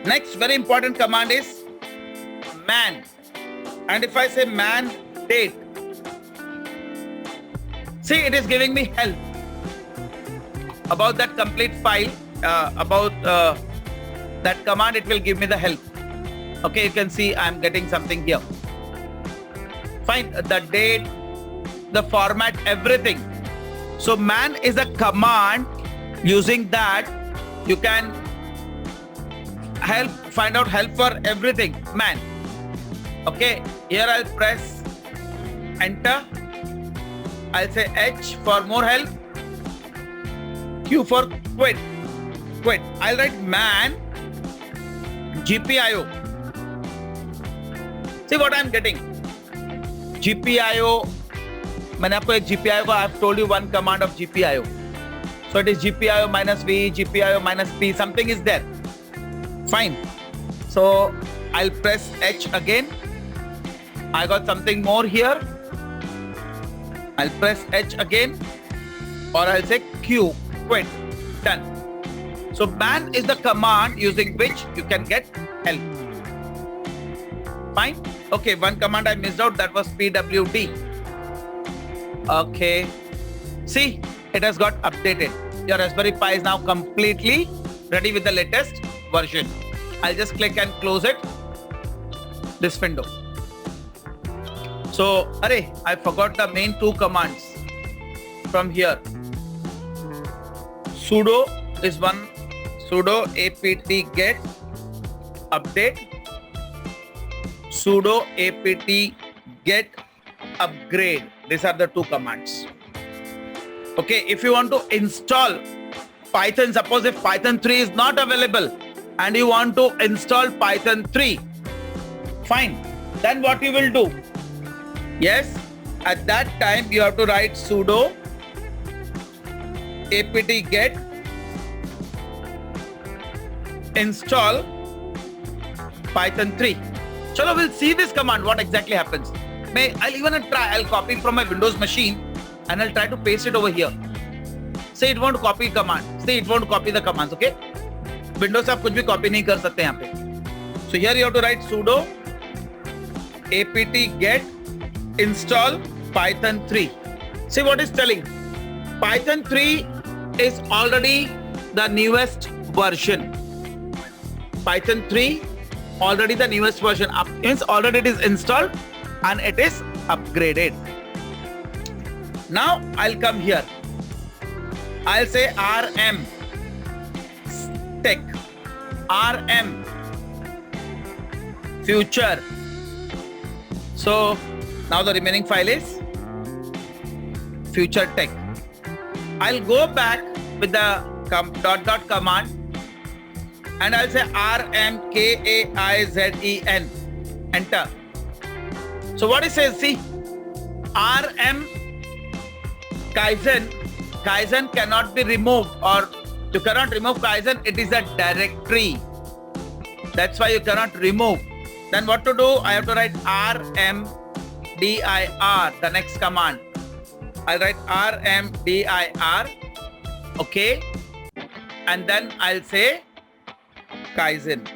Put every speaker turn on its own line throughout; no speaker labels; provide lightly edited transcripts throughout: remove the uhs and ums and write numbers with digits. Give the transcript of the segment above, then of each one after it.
Next very important command is man. And if I say man date, see, it is giving me help about that complete file, about that command. It will give me the help. Okay, you can see I'm getting something here. Fine, the date, the format, everything. So man is a command. Using that, you can find out help for everything. Man. Okay, here I'll press enter. I'll say H for more help. Q for quit. I'll write man GPIO. See what I'm getting. GPIO. मैंने आपको एक GPIO को I've told you one command of GPIO. So it is GPIO minus V, GPIO minus P. Something is there. Fine. So I'll press H again. I got something more here. I'll press H again, or I'll say Q. Quit. Done. So man is the command using which you can get help. Fine. Okay, one command I missed out. That was PWD. Okay. See, it has got updated. Your Raspberry Pi is now completely ready with the latest version. I'll just click and close it. This window. So, I forgot the main two commands from here. Sudo is one. Sudo apt get update. Sudo apt get upgrade. These are the two commands. Okay, if you want to install Python, suppose if Python 3 is not available and you want to install Python 3, fine. Then what you will do? Yes, at that time you have to write sudo apt get install Python 3. Chalo, we'll see this command, what exactly happens. I'll even try. I'll copy from my Windows machine and I'll try to paste it over here. Say it won't copy command. Say it won't copy the commands. Okay. Windows से आप कुछ भी copy नहीं कर सकते यहाँ पे. So here you have to write sudo apt get install Python 3. See what it's telling. Python 3 is already the newest version. Python 3 already the newest version. Means already it is installed and it is upgraded. Now I'll come here. I'll say RM tech, RM future. So now the remaining file is future tech. I'll go back with the dot command and I'll say RMKAIZEN. Enter. So what it says, see, RM Kaizen cannot be removed, or you cannot remove Kaizen. It is a directory. That's why you cannot remove. Then what to do? I have to write RMDIR, the next command. I'll write RMDIR. Okay. And then I'll say Kaizen.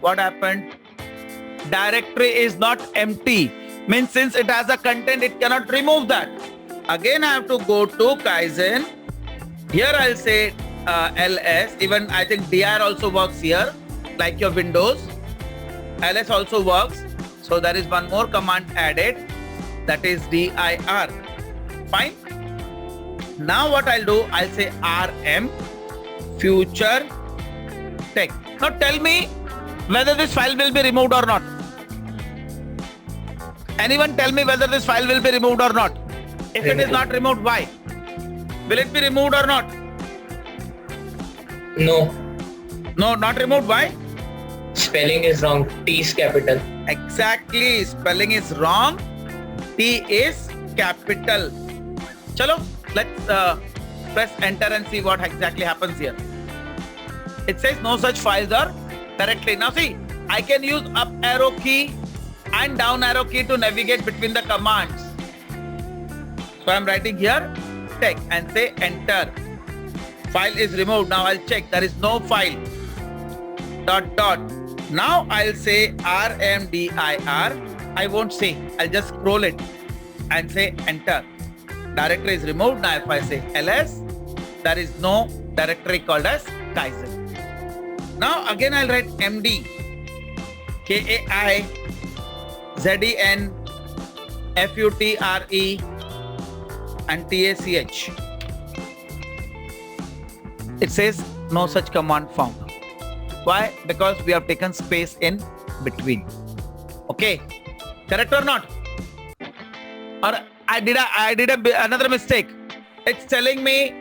What happened? Directory is not empty. Means since it has a content, it cannot remove that. Again, I have to go to Kaizen. Here I'll say ls. Even I think dir also works here, like your Windows. ls also works. So there is one more command added, that is dir. Fine. Now what I'll do, I'll say rm future tech. Now tell me whether this file will be removed or not. Anyone tell me whether this file will be removed or not? If it is not removed, why? Will it be removed or not?
No.
No, not removed. Why?
Spelling is wrong. T is capital.
Exactly. Spelling is wrong. T is capital. Chalo, let's press enter and see what exactly happens here. It says no such files are correctly. Now see, I can use up arrow key and down arrow key to navigate between the commands. So I'm writing here tech and say enter. File is removed. Now I'll check. There is no file. dot dot. Now I'll say RMDIR. I won't say, I'll just scroll it and say enter. Directory is removed. Now if I say ls, there is no directory called as Kaizen. Now again I'll write MD, KAI, ZEN, FUTRE and TSEC. It says no such command found. Why? Because we have taken space in between. Okay, correct or not? Or I did another mistake. It's telling me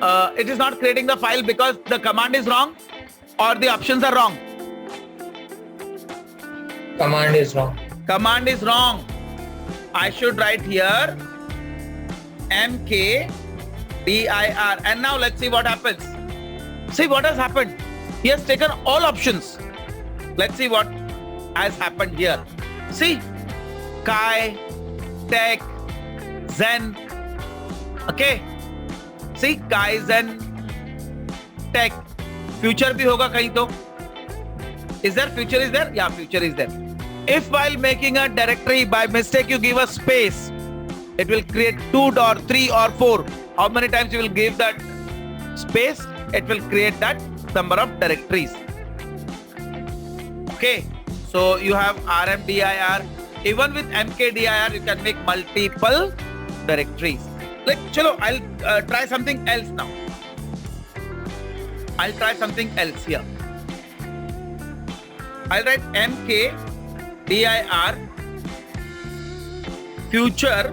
it is not creating the file because the command is wrong or the options are wrong.
Command is wrong.
Command is wrong. I should write here MKDIR. And now let's see what happens. See what has happened. He has taken all options. Let's see what has happened here. See, Kai, Tech, Zen. Okay. See, Kai, Zen, Tech. Future bhi hoga kahin to. Is there future? Is there? Yeah, future is there. If while making a directory by mistake you give a space, it will create 2 or 3 or 4. How many times you will give that space? It will create that number of directories. Okay, so you have RMDIR. Even with MKDIR, you can make multiple directories. Like, chalo, I'll try something else now. I'll try something else here. I'll write MKDIR future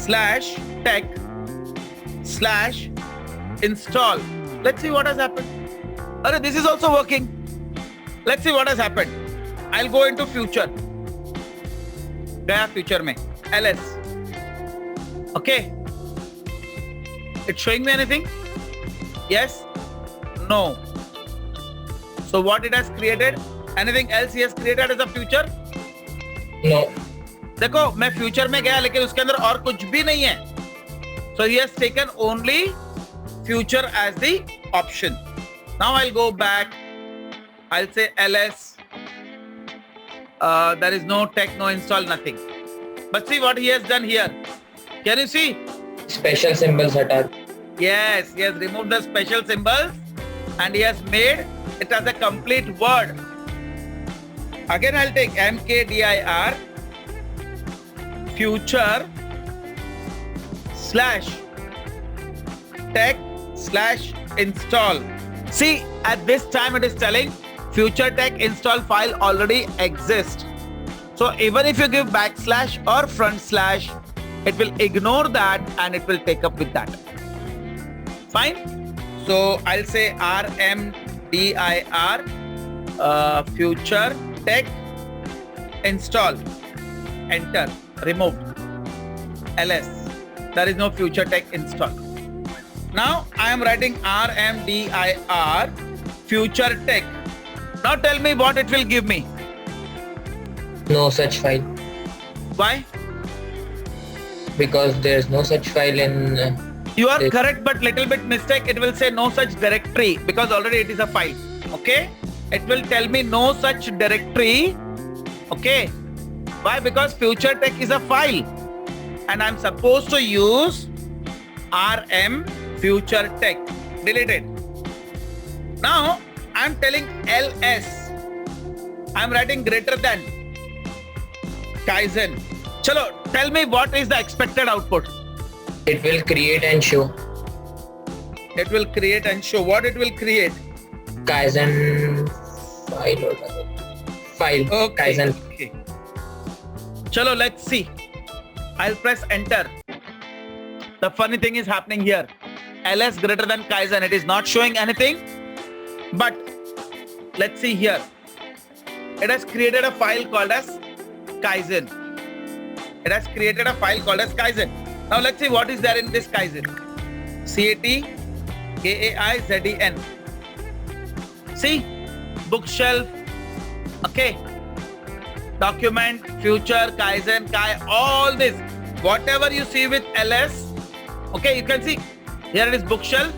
/ tech / install. Let's see what has happened. Arre, this is also working. Let's see what has happened. I'll go into future. Gaya future mein. ls. Okay. It's showing me anything? Yes? No. So what it has created? Anything else he has created as a future?
No.
देखो मैं future में गया लेकिन उसके अंदर और कुछ भी नहीं है. So he has taken only future as the option. Now I'll go back. I'll say ls. There is no tech, no install, nothing. But see what he has done here. Can you see?
Special symbols hata.
Yes, he has removed the special symbols and he has made it as a complete word. Again I'll take MKDIR future / tech / install. See, at this time it is telling future tech install file already exists. So even if you give / or front /, it will ignore that and it will take up with that. Fine. So I'll say RMDIR future tech install. Enter. Removed. ls. There is no future tech install. Now I am writing RMDIR future tech. Now tell me what it will give me.
No such file.
Why?
Because there is no such file in.
You are correct, but little bit mistake. It will say no such directory because already it is a file. Okay? It will tell me no such directory. Okay? Why? Because future tech is a file and I'm supposed to use RM future tech. Deleted. Now I'm telling ls. I'm writing greater than Kaizen. Chalo, tell me what is the expected output.
It will create and show.
It will create and show. What it will create?
Kaizen file or file.
Okay.
Kaizen.
Okay. Chalo, let's see. I'll press enter. The funny thing is happening here. ls greater than Kaizen. It is not showing anything. But let's see here. It has created a file called as Kaizen. It has created a file called as Kaizen. Now let's see what is there in this Kaizen. CATKAIZEN. See, bookshelf. Okay. Document, future, Kaizen, Kai, all this. Whatever you see with ls. Okay, you can see. Here it is bookshelf.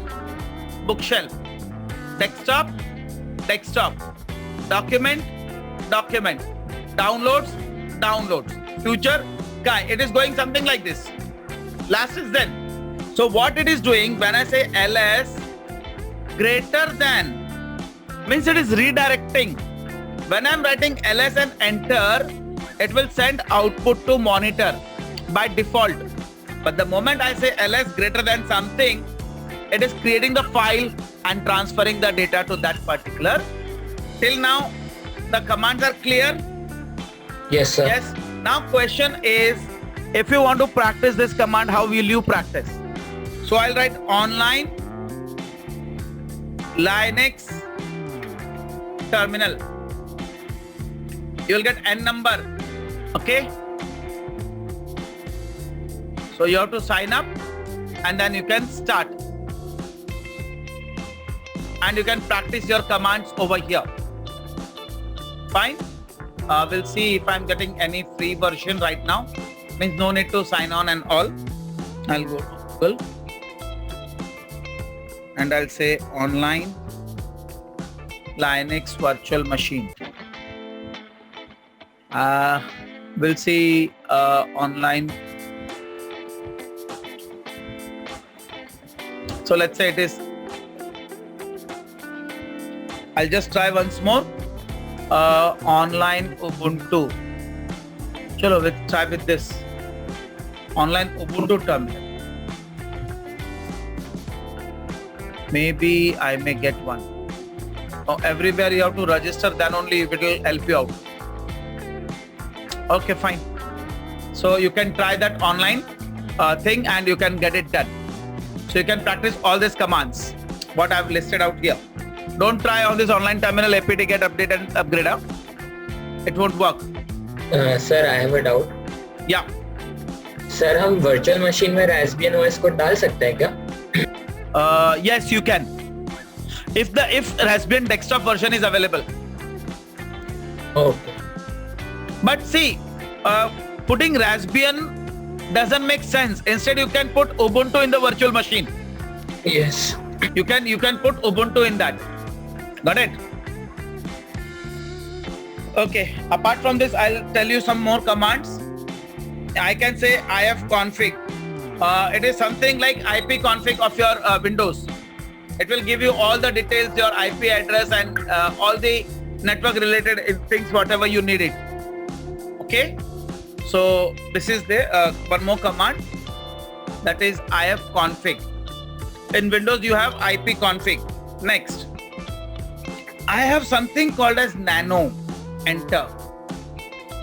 Bookshelf. Desktop. desktop, document, downloads, future, Kai. It is going something like this. Last is then. So what it is doing when I say ls greater than, means it is redirecting. When I'm writing ls and enter, it will send output to monitor by default. But the moment I say ls greater than something, it is creating the file and transferring the data to that particular. Till now, the commands are clear?
Yes, sir.
Yes. Now question is, if you want to practice this command, how will you practice? So I'll write online Linux terminal. You'll get n number. Okay. So you have to sign up and then you can start. And you can practice your commands over here. Fine. We'll see if I'm getting any free version right now. Means no need to sign on and all. I'll go to Google and I'll say online Linux virtual machine. We'll see online. So let's say it is. I'll just try once more. Online Ubuntu. Chalo, let's try with this. Online Ubuntu terminal. Maybe I may get one. Oh, everywhere you have to register, then only it will help you out. Okay, fine. So you can try that online thing and you can get it done. So you can practice all these commands, what I've listed out here. Don't try on this online terminal apt get update and upgrade. It won't work.
Sir, I have a doubt.
Yeah.
Sir हम virtual machine में Raspbian OS को डाल सकते हैं क्या?
Yes, you can. If Raspbian desktop version is available.
Okay.
But see, putting Raspbian doesn't make sense. Instead, you can put Ubuntu in the virtual machine.
Yes.
You can put Ubuntu in that. Got it? Okay. Apart from this, I'll tell you some more commands. I can say ifconfig. It is something like ipconfig of your Windows. It will give you all the details, your IP address and all the network related things, whatever you need it. Okay. So this is the one more command, that is ifconfig. In Windows you have ipconfig. Next, I have something called as nano. Enter.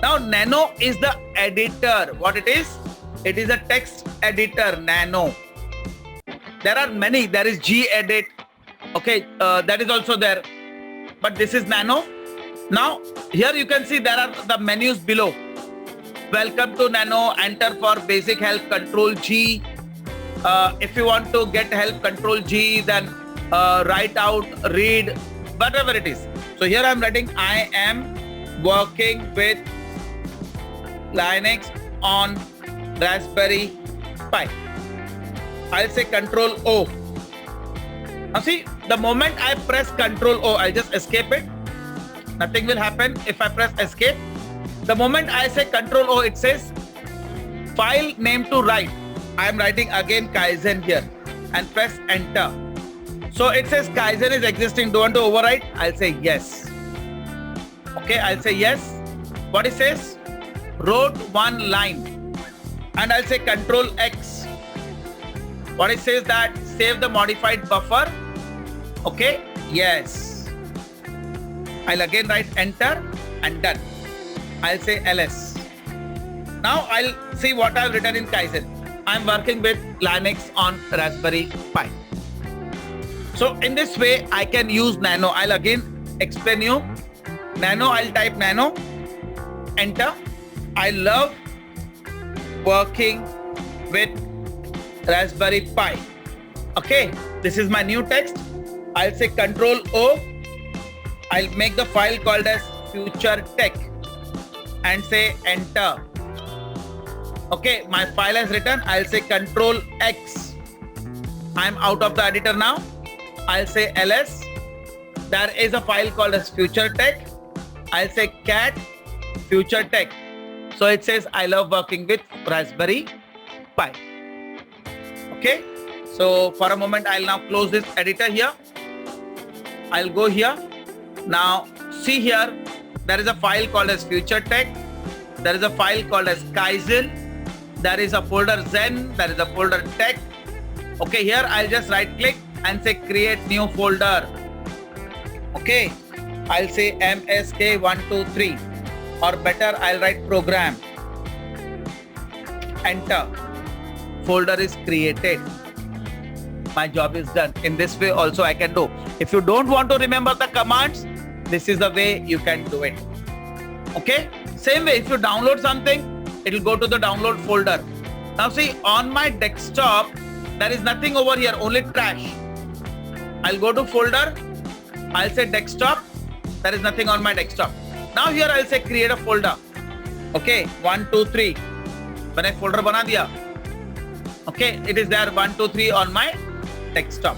Now nano is the editor. What it is? It is a text editor, nano. There are many. There is gedit. Okay, that is also there. But this is nano. Now here you can see there are the menus below. Welcome to nano. Enter for basic help, control G. If you want to get help, control G, then write out, read, whatever it is. So here I am writing, I am working with Linux on Raspberry Pi. I'll say control O. Now see, the moment I press control O, I'll just escape it. Nothing will happen if I press escape. The moment I say control O, it says file name to write. I am writing again Kaizen here and press enter. So it says Kaizen is existing. Do you want to overwrite? I'll say yes. Okay, I'll say yes. What it says? Wrote one line. And I'll say control X. What it says that save the modified buffer. Okay, yes. I'll again write enter and done. I'll say ls. Now I'll see what I've written in Kaizen. I'm working with Linux on Raspberry Pi. So in this way, I can use nano. I'll again explain you. Nano, I'll type nano, enter. I love working with Raspberry Pi. Okay, this is my new text. I'll say control O. I'll make the file called as future tech and say enter. Okay, my file is written. I'll say control X. I'm out of the editor now. I'll say ls. there is a file called as future tech. I'll say cat future tech. So it says I love working with Raspberry Pi. Okay. So for a moment, I'll now close this editor here. I'll go here. Now see here, there is a file called as future tech. There is a file called as Kaizen. There is a folder Zen. There is a folder tech. Okay, here I'll just right click and say create new folder. Okay, I'll say MSK123, or better I'll write program. Enter. Folder is created. My job is done. In this way also I can do. If you don't want to remember the commands, this is the way you can do it. Okay, same way if you download something, it will go to the download folder. Now see, on my desktop there is nothing over here, only trash. I'll go to folder, I'll say desktop, there is nothing on my desktop. Now here I'll say create a folder. Okay, 1 2 3. When I folder bana diya, okay, it is there 1 2 3 on my desktop.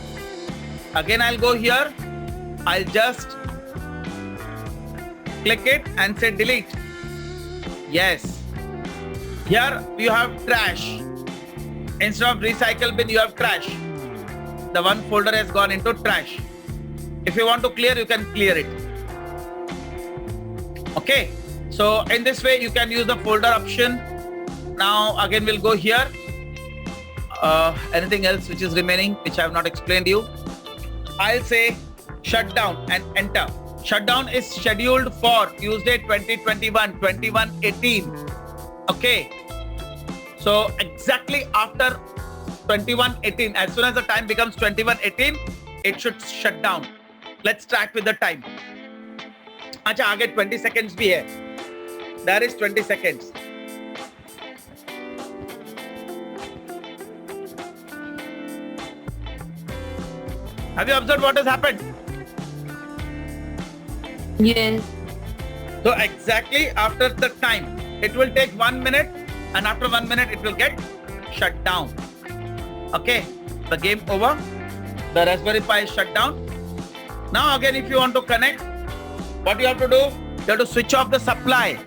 Again I'll go here, I'll just click it and say delete. Yes, here you have trash. Instead of recycle bin, you have trash. The one folder has gone into trash. If you want to clear, you can clear it. Okay, so in this way you can use the folder option. Now again we'll go here. Anything else which is remaining which I have not explained to you? I'll say shutdown and enter. Shutdown is scheduled for Tuesday 2021 21:18. Okay, so exactly after 21:18, as soon as the time becomes 21:18, it should shut down. Let's track with the time. अच्छा, आगे 20 seconds भी है. There is 20 seconds. Have you observed what has happened?
Yes.
So exactly after the time, it will take 1 minute, and after 1 minute it will get shut down. Okay, the game over. The Raspberry Pi is shut down. Now again, if you want to connect, what you have to do, you have to switch off the supply.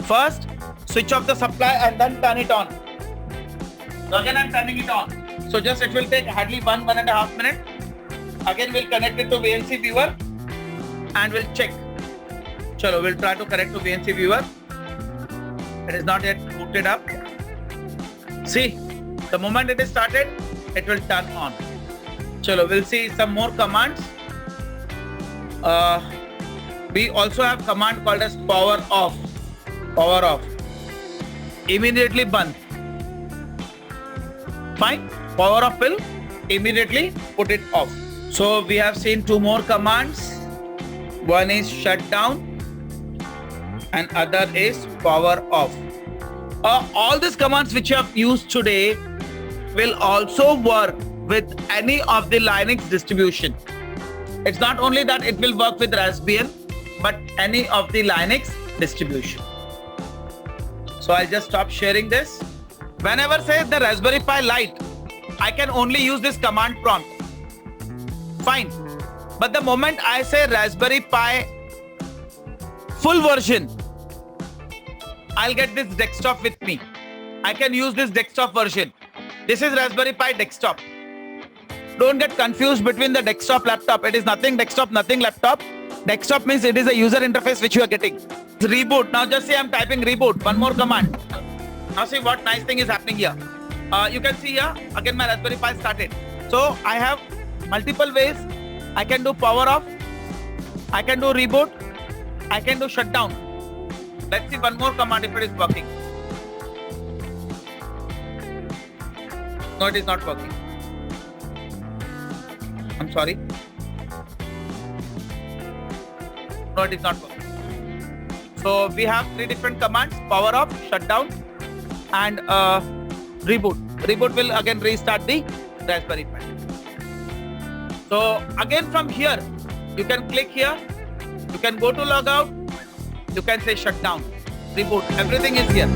First, switch off the supply and then turn it on. So again I'm turning it on. So just it will take hardly 1.5 minutes. Again we'll connect it to VNC viewer and we'll check. Chalo, we'll try to connect to VNC viewer. It is not yet booted up. See, the moment it is started, it will turn on. Chalo, we'll see some more commands. We also have command called as power off. Power off. Immediately band. Fine. Power off will immediately put it off. So we have seen two more commands. One is shut down and other is power off. All these commands which you have used today will also work with any of the Linux distribution. It's not only that it will work with Raspbian, but any of the Linux distribution. So I'll just stop sharing this. Whenever say the Raspberry Pi Lite, I can only use this command prompt. Fine. But the moment I say Raspberry Pi full version, I'll get this desktop with me. I can use this desktop version. This is Raspberry Pi desktop. Don't get confused between the desktop laptop. It is nothing desktop, nothing laptop. Desktop means it is a user interface which you are getting. It's reboot. Now just say I'm typing reboot. One more command. Now see what nice thing is happening here. You can see here, again my Raspberry Pi started. So I have multiple ways. I can do power off. I can do reboot. I can do shutdown. Let's see one more command if it is working. No, it is not working. I'm sorry. No, it is not working. So we have three different commands: power off, shutdown, and reboot. Reboot will again restart the Raspberry Pi. So again from here, you can click here. You can go to logout. You can say shutdown, reboot. Everything is here.